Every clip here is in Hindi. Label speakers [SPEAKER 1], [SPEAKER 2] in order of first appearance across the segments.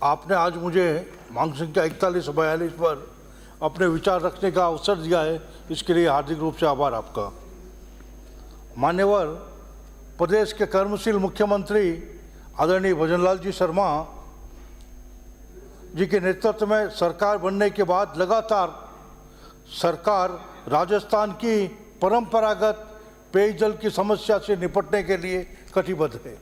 [SPEAKER 1] आपने आज मुझे मांग संख्या 4142 पर अपने विचार रखने का अवसर दिया है, इसके लिए हार्दिक रूप से आभार आपका। मान्यवर प्रदेश के कर्मशील मुख्यमंत्री आदरणीय भजनलाल जी शर्मा जी के नेतृत्व में सरकार बनने के बाद लगातार सरकार राजस्थान की परंपरागत पेयजल की समस्या से निपटने के लिए कटिबद्ध है।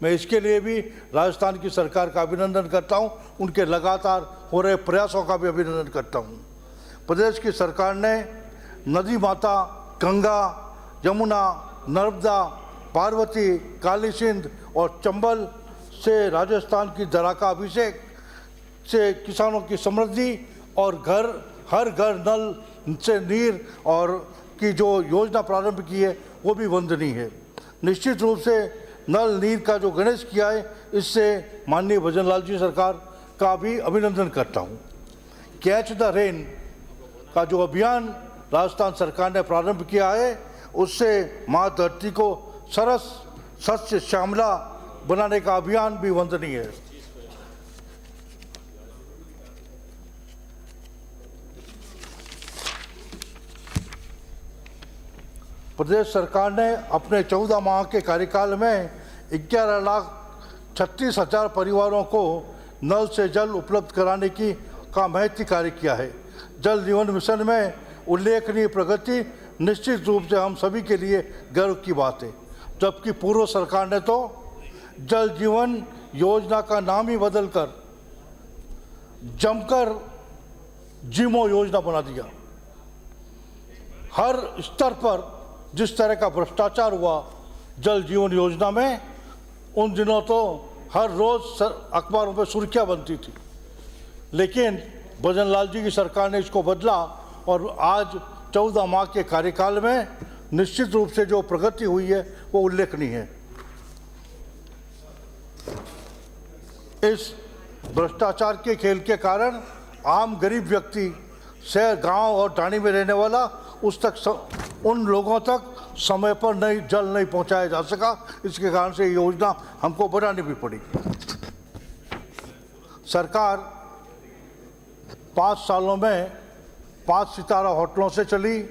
[SPEAKER 1] मैं इसके लिए भी राजस्थान की सरकार का अभिनंदन करता हूं, उनके लगातार हो रहे प्रयासों का भी अभिनंदन करता हूं। प्रदेश की सरकार ने नदी माता गंगा, यमुना, नर्मदा, पार्वती, काली सिंध और चंबल से राजस्थान की धरा का अभिषेक से किसानों की समृद्धि और हर घर नल से नीर और की जो योजना प्रारंभ की है वो भी वंदनीय है। निश्चित रूप से नल नीर का जो गणेश किया है, इससे माननीय भजनलाल जी सरकार का भी अभिनंदन करता हूँ। कैच द रेन का जो अभियान राजस्थान सरकार ने प्रारंभ किया है, उससे माँ धरती को सरस सस्य श्यामला बनाने का अभियान भी वंदनीय है। प्रदेश सरकार ने अपने 14 माह के कार्यकाल में 11,36,000 परिवारों को नल से जल उपलब्ध कराने का महती कार्य किया है। जल जीवन मिशन में उल्लेखनीय प्रगति निश्चित रूप से हम सभी के लिए गर्व की बात है, जबकि पूर्व सरकार ने तो जल जीवन योजना का नाम ही बदलकर जमकर जीमो योजना बना दिया। हर स्तर पर जिस तरह का भ्रष्टाचार हुआ जल जीवन योजना में, उन दिनों तो हर रोज अखबारों में सुर्खियां बनती थी, लेकिन भजनलाल जी की सरकार ने इसको बदला और आज 14 माह के कार्यकाल में निश्चित रूप से जो प्रगति हुई है वो उल्लेखनीय है। इस भ्रष्टाचार के खेल के कारण आम गरीब व्यक्ति, शहर, गांव और ढाणी में रहने वाला उन लोगों तक समय पर जल नहीं पहुंचाया जा सका। इसके कारण से योजना हमको बनानी भी पड़ी। सरकार 5 सालों में 5 सितारा होटलों से चली।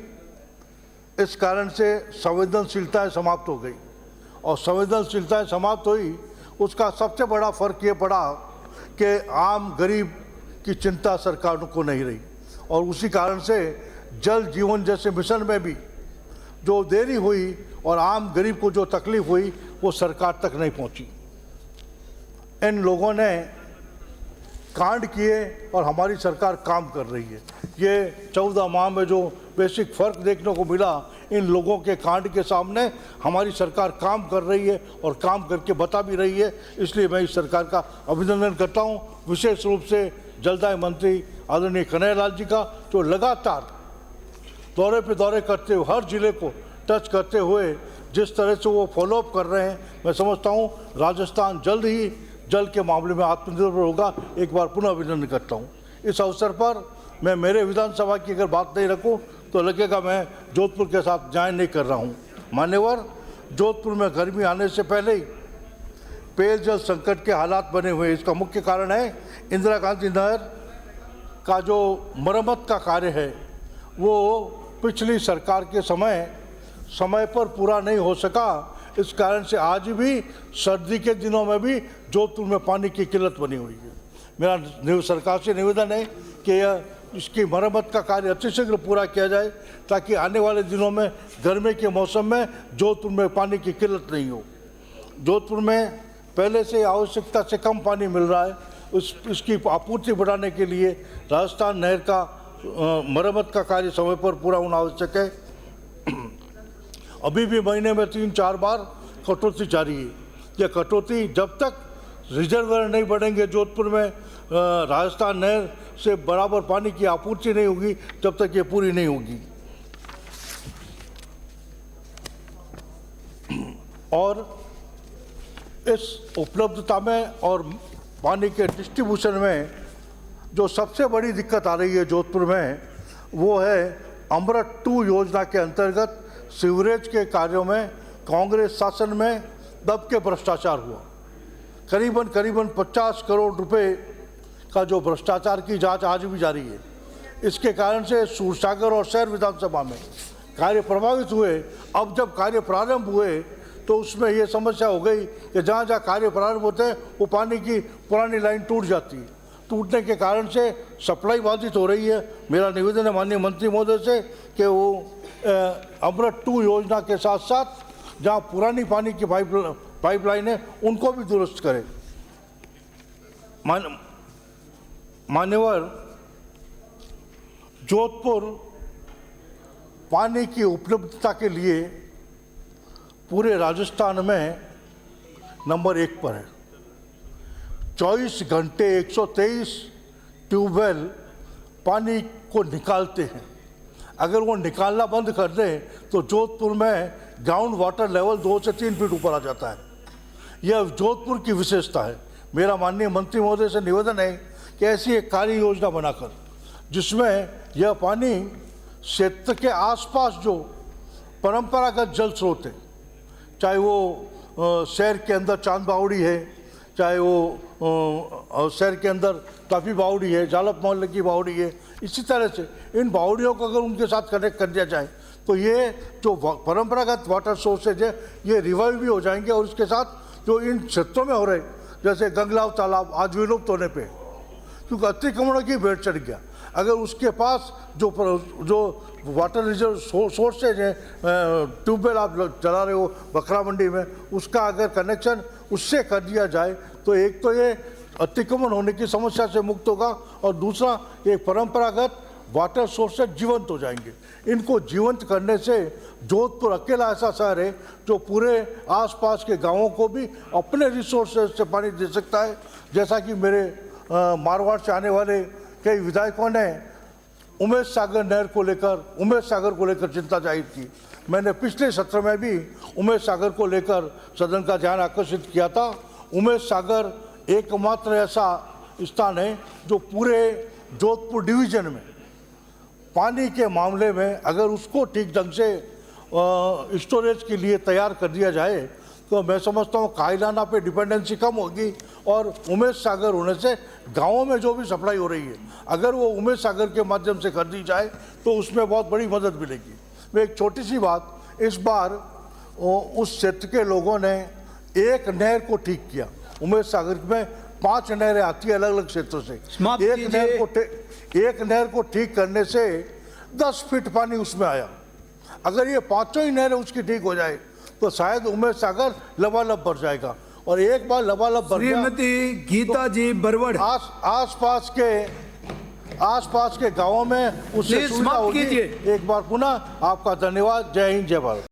[SPEAKER 1] इस कारण से संवेदनशीलताएं समाप्त हो गई, और संवेदनशीलताएं समाप्त हुई, उसका सबसे बड़ा फर्क ये पड़ा कि आम गरीब की चिंता सरकार को नहीं रही, और उसी कारण से जल जीवन जैसे मिशन में भी जो देरी हुई और आम गरीब को जो तकलीफ हुई वो सरकार तक नहीं पहुंची। इन लोगों ने कांड किए और हमारी सरकार काम कर रही है। ये 14 माह में जो बेसिक फ़र्क देखने को मिला, इन लोगों के कांड के सामने हमारी सरकार काम कर रही है और काम करके बता भी रही है। इसलिए मैं इस सरकार का अभिनंदन करता हूँ, विशेष रूप से जलदाय मंत्री आदरणीय कन्हैयालाल जी का, जो लगातार दौरे पे दौरे करते हुए हर जिले को टच करते हुए जिस तरह से वो फॉलोअप कर रहे हैं, मैं समझता हूँ राजस्थान जल्द ही जल के मामले में आत्मनिर्भर होगा। एक बार पुनः अभिनंदन करता हूँ। इस अवसर पर मैं मेरे विधानसभा की अगर बात नहीं रखूँ तो लगेगा मैं जोधपुर के साथ न्याय नहीं कर रहा हूँ। मान्यवर, जोधपुर में गर्मी आने से पहले ही पेयजल संकट के हालात बने हुए। इसका मुख्य कारण है इंदिरा गांधी नहर का जो मरम्मत का कार्य है वो पिछली सरकार के समय पर पूरा नहीं हो सका। इस कारण से आज भी सर्दी के दिनों में भी जोधपुर में पानी की किल्लत बनी हुई है। मेरा सरकार से निवेदन है कि इसकी मरम्मत का कार्य अतिशीघ्र पूरा किया जाए, ताकि आने वाले दिनों में गर्मी के मौसम में जोधपुर में पानी की किल्लत नहीं हो। जोधपुर में पहले से आवश्यकता से कम पानी मिल रहा है, इसकी आपूर्ति बढ़ाने के लिए राजस्थान नहर का मरम्मत का कार्य समय पर पूरा होना आवश्यक है। अभी भी महीने में 3-4 बार कटौती जारी है। यह कटौती जब तक रिजर्वायर नहीं बढ़ेंगे जोधपुर में, राजस्थान नहर से बराबर पानी की आपूर्ति नहीं होगी, जब तक ये पूरी नहीं होगी। और इस उपलब्धता में और पानी के डिस्ट्रीब्यूशन में जो सबसे बड़ी दिक्कत आ रही है जोधपुर में, वो है अमृत 2 योजना के अंतर्गत सीवरेज के कार्यों में कांग्रेस शासन में दब के भ्रष्टाचार हुआ। करीबन 50 करोड़ रुपए का जो भ्रष्टाचार की जांच आज भी जारी है। इसके कारण से सूरसागर और शहर विधानसभा में कार्य प्रभावित हुए। अब जब कार्य प्रारंभ हुए तो उसमें ये समस्या हो गई कि जहाँ जहाँ कार्य प्रारंभ होते हैं वो पानी की पुरानी लाइन टूट जाती है। टूटने के कारण से सप्लाई बाधित हो रही है। मेरा निवेदन है माननीय मंत्री महोदय से कि वो अमृत 2 योजना के साथ साथ जहाँ पुरानी पानी की पाइपलाइन है उनको भी दुरुस्त करें। मान्यवर, जोधपुर पानी की उपलब्धता के लिए पूरे राजस्थान में नंबर 1 पर है। 24 घंटे 123 ट्यूबवेल पानी को निकालते हैं। अगर वो निकालना बंद कर दें तो जोधपुर में ग्राउंड वाटर लेवल 2 से 3 फीट ऊपर आ जाता है। यह जोधपुर की विशेषता है। मेरा माननीय मंत्री महोदय से निवेदन है कि ऐसी एक कार्य योजना बनाकर जिसमें यह पानी क्षेत्र के आसपास जो परंपरागत जल स्रोत है, चाहे वो शहर के अंदर चांद बावड़ी है, चाहे वो शहर के अंदर काफ़ी बावड़ी है, जालप मोहल्ले की बावड़ी है, इसी तरह से इन बावड़ियों को अगर उनके साथ कनेक्ट कर दिया जाए तो ये जो परंपरागत वाटर सोर्सेज है ये रिवाइव भी हो जाएंगे। और इसके साथ जो इन क्षेत्रों में हो रहे जैसे गंगलाव तालाब आज विलुप्त होने पे क्योंकि अतिक्रमण की भेंट चढ़ गया। अगर उसके पास जो वाटर रिजर्व सोर्सेज है, ट्यूबवेल आप चला रहे हो बकरा मंडी में, उसका अगर कनेक्शन उससे कर दिया जाए तो एक तो ये अतिक्रमण होने की समस्या से मुक्त होगा और दूसरा ये परंपरागत वाटर सोर्सेज जीवंत हो जाएंगे। इनको जीवंत करने से जोधपुर अकेला ऐसा शहर है जो पूरे आसपास के गांवों को भी अपने रिसोर्सेज से पानी दे सकता है। जैसा कि मेरे मारवाड़ से आने वाले कई विधायकों ने उमेश सागर को लेकर चिंता जाहिर की। मैंने पिछले सत्र में भी उमेश सागर को लेकर सदन का ध्यान आकर्षित किया था। उमेश सागर एकमात्र ऐसा स्थान है जो पूरे जोधपुर डिवीजन में पानी के मामले में अगर उसको ठीक ढंग से स्टोरेज के लिए तैयार कर दिया जाए तो मैं समझता हूँ कायलाना पे डिपेंडेंसी कम होगी और उमेश सागर होने से गांवों में जो भी सप्लाई हो रही है अगर वो उमेश सागर के माध्यम से कर दी जाए तो उसमें बहुत बड़ी मदद मिलेगी। मैं एक छोटी सी बात, इस बार उस क्षेत्र के लोगों ने एक नहर को ठीक किया। उमेश सागर में 5 नहरें आती है अलग अलग क्षेत्रों से। एक नहर को ठीक करने से 10 फीट पानी उसमें आया। अगर ये 5 ही नहरें उसकी ठीक हो जाए तो शायद उमेश सागर लबालब भर जाएगा। और एक बार लबालब भर गया
[SPEAKER 2] श्रीमती गीता जी बरवड़
[SPEAKER 1] आसपास के गांवों में उससे सुविधा होगी। एक बार पुनः आपका धन्यवाद। जय हिंद, जय भारत।